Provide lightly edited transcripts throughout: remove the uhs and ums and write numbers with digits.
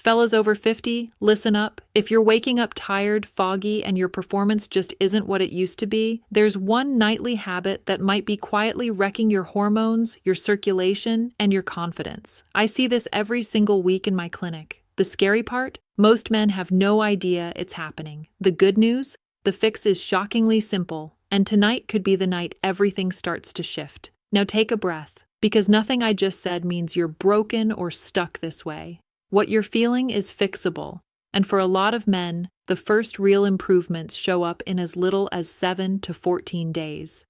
Fellas over 50, listen up. If you're waking up tired, foggy, and your performance just isn't what it used to be, there's one nightly habit that might be quietly wrecking your hormones, your circulation, and your confidence. I see this every single week in my clinic. The scary part? Most men have no idea it's happening. The good news? The fix is shockingly simple, and tonight could be the night everything starts to shift. Now take a breath, because nothing I just said means you're broken or stuck this way. What you're feeling is fixable, and for a lot of men, the first real improvements show up in as little as 7 to 14 days.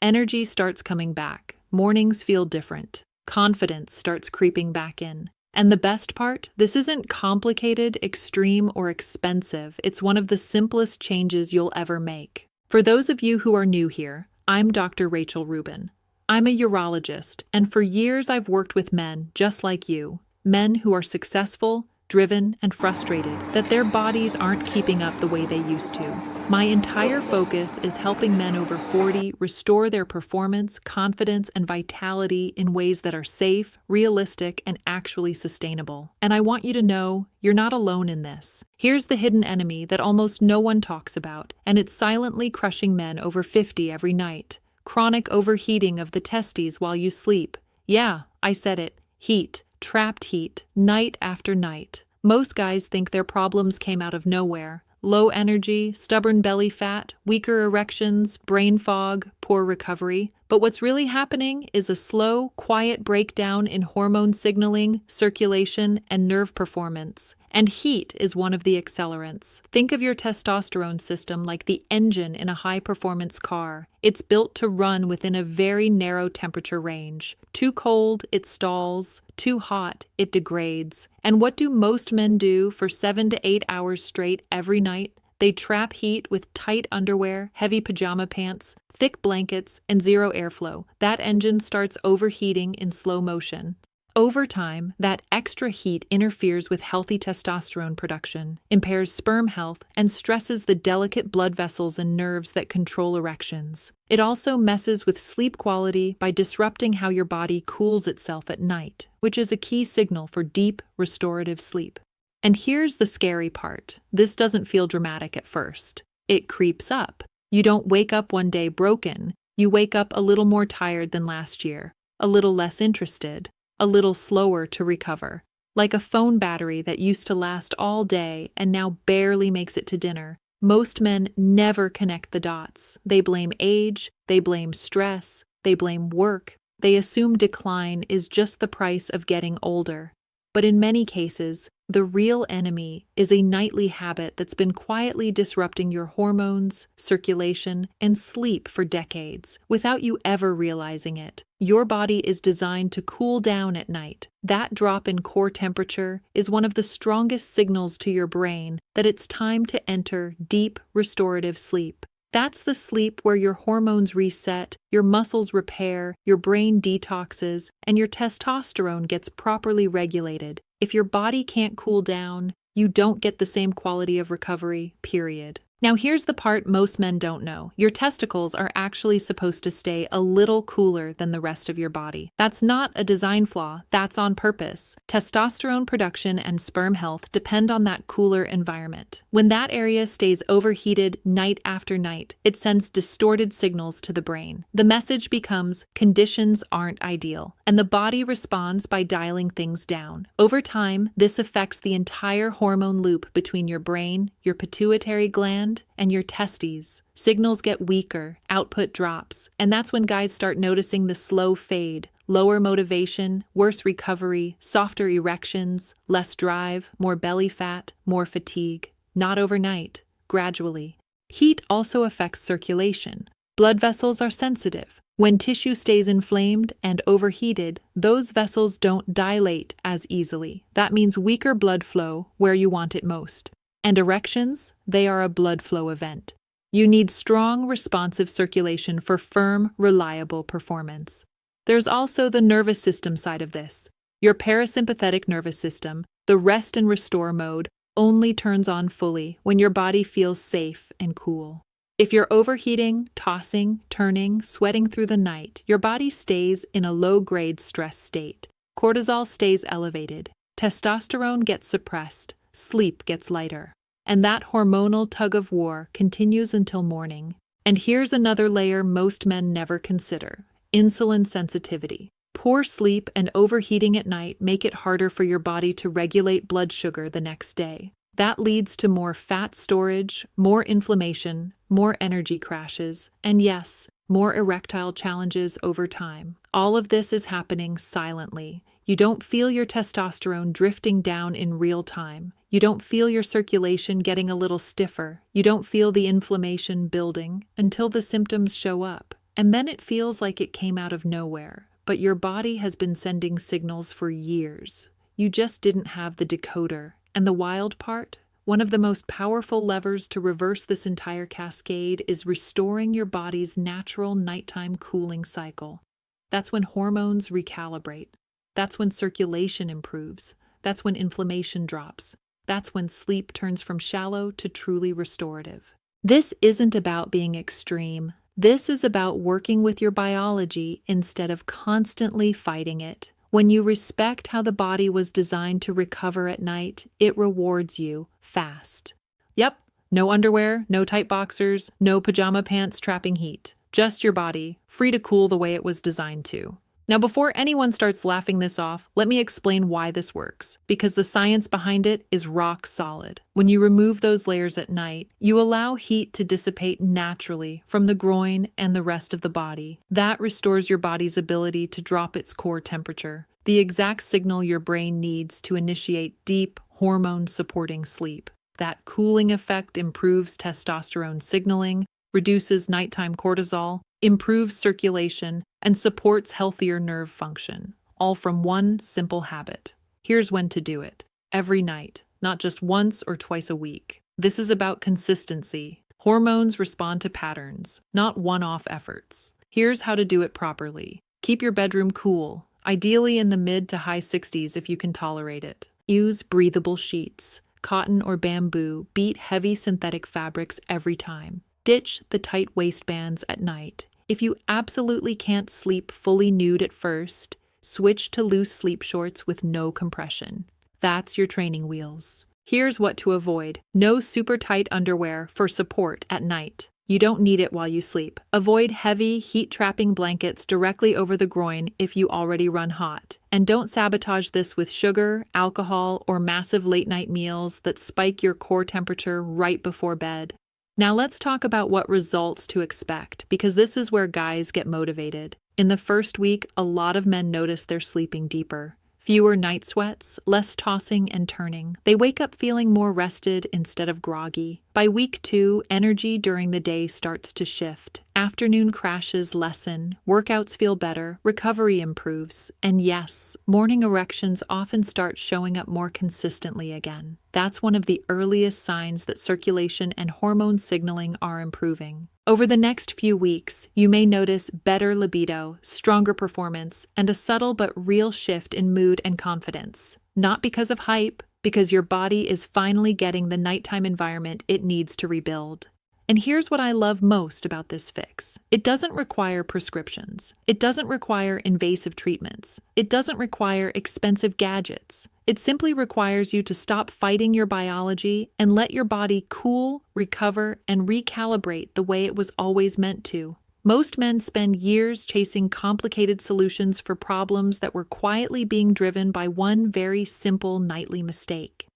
Energy starts coming back, mornings feel different, confidence starts creeping back in. And the best part, this isn't complicated, extreme, or expensive. It's one of the simplest changes you'll ever make. For those of you who are new here, I'm Dr. Rachel Rubin. I'm a urologist, and for years I've worked with men just like you. Men who are successful, driven, and frustrated that their bodies aren't keeping up the way they used to. My entire focus is helping men over 40 restore their performance, confidence, and vitality in ways that are safe, realistic, and actually sustainable. And I want you to know you're not alone in this. Here's the hidden enemy that almost no one talks about, and it's silently crushing men over 50 every night. Chronic overheating of the testes while you sleep. Yeah, I said it. Heat. Trapped heat, night after night. Most guys think their problems came out of nowhere. Low energy, stubborn belly fat, weaker erections, brain fog, poor recovery. But what's really happening is a slow, quiet breakdown in hormone signaling, circulation, and nerve performance. And heat is one of the accelerants. Think of your testosterone system like the engine in a high-performance car. It's built to run within a very narrow temperature range. Too cold, it stalls. Too hot, it degrades. And what do most men do for 7 to 8 hours straight every night? They trap heat with tight underwear, heavy pajama pants, thick blankets, and zero airflow. That engine starts overheating in slow motion. Over time, that extra heat interferes with healthy testosterone production, impairs sperm health, and stresses the delicate blood vessels and nerves that control erections. It also messes with sleep quality by disrupting how your body cools itself at night, which is a key signal for deep, restorative sleep. And here's the scary part. This doesn't feel dramatic at first. It creeps up. You don't wake up one day broken. You wake up a little more tired than last year, a little less interested, a little slower to recover, like a phone battery that used to last all day and now barely makes it to dinner. Most men never connect the dots. They blame age, they blame stress, they blame work. They assume decline is just the price of getting older. But in many cases, the real enemy is a nightly habit that's been quietly disrupting your hormones, circulation, and sleep for decades, without you ever realizing it. Your body is designed to cool down at night. That drop in core temperature is one of the strongest signals to your brain that it's time to enter deep, restorative sleep. That's the sleep where your hormones reset, your muscles repair, your brain detoxes, and your testosterone gets properly regulated. If your body can't cool down, you don't get the same quality of recovery, period. Now here's the part most men don't know. Your testicles are actually supposed to stay a little cooler than the rest of your body. That's not a design flaw, that's on purpose. Testosterone production and sperm health depend on that cooler environment. When that area stays overheated night after night, it sends distorted signals to the brain. The message becomes, conditions aren't ideal, and the body responds by dialing things down. Over time, this affects the entire hormone loop between your brain, your pituitary gland, and your testes. Signals get weaker, output drops, and that's when guys start noticing the slow fade, lower motivation, worse recovery, softer erections, less drive, more belly fat, more fatigue. Not overnight, gradually. Heat also affects circulation. Blood vessels are sensitive. When tissue stays inflamed and overheated, those vessels don't dilate as easily. That means weaker blood flow where you want it most. And erections, they are a blood flow event. You need strong, responsive circulation for firm, reliable performance. There's also the nervous system side of this. Your parasympathetic nervous system, the rest and restore mode, only turns on fully when your body feels safe and cool. If you're overheating, tossing, turning, sweating through the night, your body stays in a low-grade stress state. Cortisol stays elevated. testosterone gets suppressed, sleep gets lighter. And that hormonal tug of war continues until morning. And here's another layer most men never consider: insulin sensitivity. Poor sleep and overheating at night make it harder for your body to regulate blood sugar the next day. That leads to more fat storage, more inflammation, more energy crashes, and yes, more erectile challenges over time. All of this is happening silently. You don't feel your testosterone drifting down in real time. You don't feel your circulation getting a little stiffer. You don't feel the inflammation building until the symptoms show up. And then it feels like it came out of nowhere. But your body has been sending signals for years. You just didn't have the decoder. And the wild part? One of the most powerful levers to reverse this entire cascade is restoring your body's natural nighttime cooling cycle. That's when hormones recalibrate. That's when circulation improves. That's when inflammation drops. That's when sleep turns from shallow to truly restorative. This isn't about being extreme. This is about working with your biology instead of constantly fighting it. When you respect how the body was designed to recover at night, it rewards you fast. Yep, no underwear, no tight boxers, no pajama pants trapping heat. Just your body, free to cool the way it was designed to. Now, before anyone starts laughing this off, let me explain why this works, because the science behind it is rock solid. When you remove those layers at night, you allow heat to dissipate naturally from the groin and the rest of the body. That restores your body's ability to drop its core temperature, the exact signal your brain needs to initiate deep, hormone-supporting sleep. That cooling effect improves testosterone signaling, reduces nighttime cortisol, improves circulation, and supports healthier nerve function, all from one simple habit. Here's when to do it. Every night, not just once or twice a week. This is about consistency. Hormones respond to patterns, not one-off efforts. Here's how to do it properly. Keep your bedroom cool, ideally in the mid to high 60s if you can tolerate it. Use breathable sheets. Cotton or bamboo beat heavy synthetic fabrics every time. Ditch the tight waistbands at night. If you absolutely can't sleep fully nude at first, switch to loose sleep shorts with no compression. That's your training wheels. Here's what to avoid. No super tight underwear for support at night. You don't need it while you sleep. Avoid heavy, heat-trapping blankets directly over the groin if you already run hot. And don't sabotage this with sugar, alcohol, or massive late-night meals that spike your core temperature right before bed. Now let's talk about what results to expect, because this is where guys get motivated. In the first week, a lot of men notice they're sleeping deeper. Fewer night sweats, less tossing and turning. They wake up feeling more rested instead of groggy. By week 2, energy during the day starts to shift. Afternoon crashes lessen, workouts feel better, recovery improves, and yes, morning erections often start showing up more consistently again. That's one of the earliest signs that circulation and hormone signaling are improving. Over the next few weeks, you may notice better libido, stronger performance, and a subtle but real shift in mood and confidence. Not because of hype, because your body is finally getting the nighttime environment it needs to rebuild. And here's what I love most about this fix. It doesn't require prescriptions. It doesn't require invasive treatments. It doesn't require expensive gadgets. It simply requires you to stop fighting your biology and let your body cool, recover, and recalibrate the way it was always meant to. Most men spend years chasing complicated solutions for problems that were quietly being driven by one very simple nightly mistake.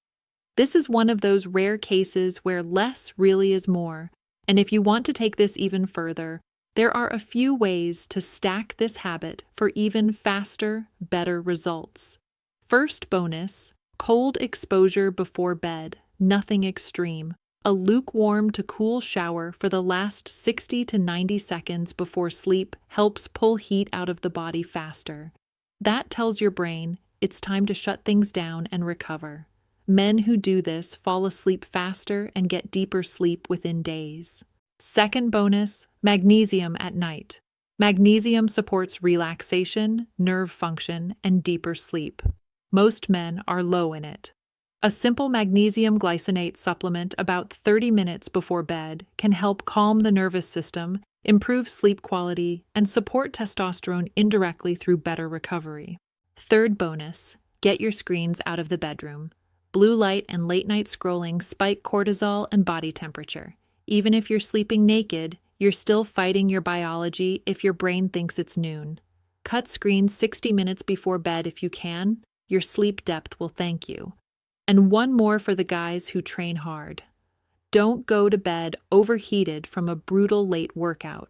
This is one of those rare cases where less really is more. And if you want to take this even further, there are a few ways to stack this habit for even faster, better results. First bonus, cold exposure before bed, nothing extreme. A lukewarm to cool shower for the last 60 to 90 seconds before sleep helps pull heat out of the body faster. That tells your brain it's time to shut things down and recover. Men who do this fall asleep faster and get deeper sleep within days. Second bonus, magnesium at night. Magnesium supports relaxation, nerve function, and deeper sleep. Most men are low in it. A simple magnesium glycinate supplement about 30 minutes before bed can help calm the nervous system, improve sleep quality, and support testosterone indirectly through better recovery. Third bonus, Get your screens out of the bedroom. Blue light and late-night scrolling spike cortisol and body temperature. Even if you're sleeping naked, you're still fighting your biology if your brain thinks it's noon. Cut screens 60 minutes before bed if you can. Your sleep depth will thank you. And one more for the guys who train hard. Don't go to bed overheated from a brutal late workout.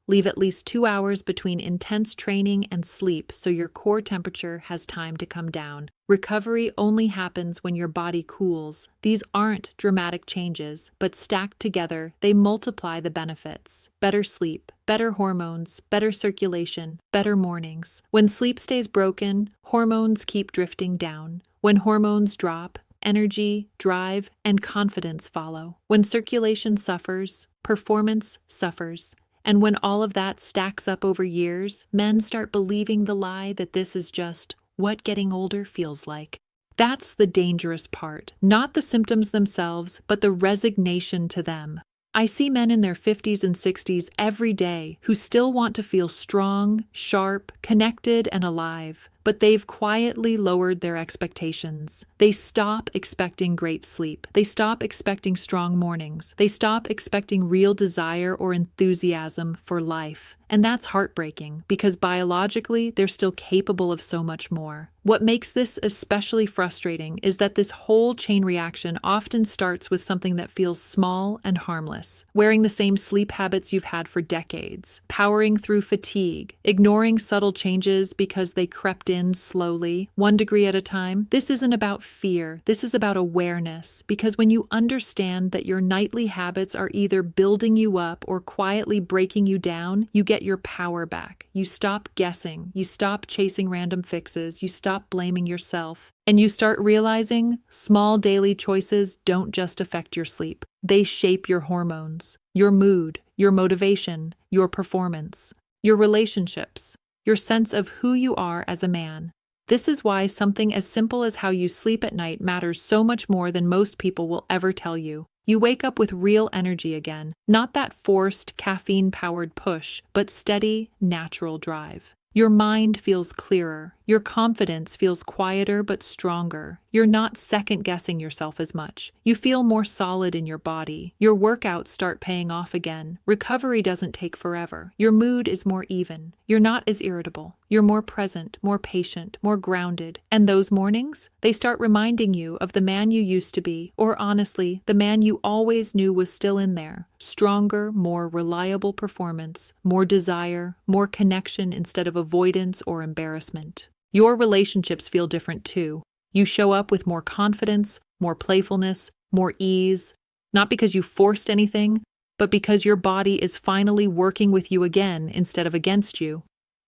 Leave at least 2 hours between intense training and sleep so your core temperature has time to come down. Recovery only happens when your body cools. These aren't dramatic changes, but stacked together, they multiply the benefits. Better sleep, better hormones, better circulation, better mornings. When sleep stays broken, hormones keep drifting down. When hormones drop, energy, drive, and confidence follow. When circulation suffers, performance suffers. And when all of that stacks up over years, men start believing the lie that this is just what getting older feels like. That's the dangerous part. Not the symptoms themselves, but the resignation to them. I see men in their 50s and 60s every day who still want to feel strong, sharp, connected, and alive, but they've quietly lowered their expectations. They stop expecting great sleep. They stop expecting strong mornings. They stop expecting real desire or enthusiasm for life. And that's heartbreaking because biologically, they're still capable of so much more. What makes this especially frustrating is that this whole chain reaction often starts with something that feels small and harmless. Wearing the same sleep habits you've had for decades, powering through fatigue, ignoring subtle changes because they crept in slowly, 1 degree at a time. This isn't about fear. This is about awareness. Because when you understand that your nightly habits are either building you up or quietly breaking you down, you get your power back. You stop guessing. You stop chasing random fixes. You stop blaming yourself. And you start realizing small daily choices don't just affect your sleep. They shape your hormones, your mood, your motivation, your performance, your relationships, your sense of who you are as a man. This is why something as simple as how you sleep at night matters so much more than most people will ever tell you. You wake up with real energy again, not that forced, caffeine-powered push, but steady, natural drive. Your mind feels clearer. Your confidence feels quieter but stronger. You're not second-guessing yourself as much. You feel more solid in your body. Your workouts start paying off again. Recovery doesn't take forever. Your mood is more even. You're not as irritable. You're more present, more patient, more grounded. And those mornings, they start reminding you of the man you used to be, or honestly, the man you always knew was still in there. Stronger, more reliable performance, more desire, more connection instead of avoidance or embarrassment. Your relationships feel different too. You show up with more confidence, more playfulness, more ease, not because you forced anything, but because your body is finally working with you again instead of against you.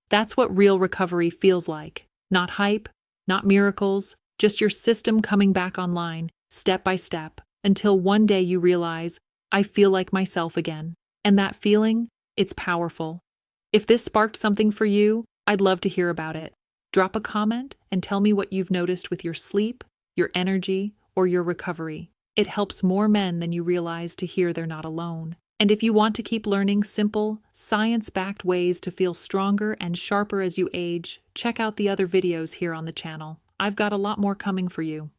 That's what real recovery feels like. Not hype, not miracles, just your system coming back online, step by step, until one day you realize, I feel like myself again. And that feeling, it's powerful. If this sparked something for you, I'd love to hear about it. Drop a comment and tell me what you've noticed with your sleep, your energy, or your recovery. It helps more men than you realize to hear they're not alone. And if you want to keep learning simple, science-backed ways to feel stronger and sharper as you age, check out the other videos here on the channel. I've got a lot more coming for you.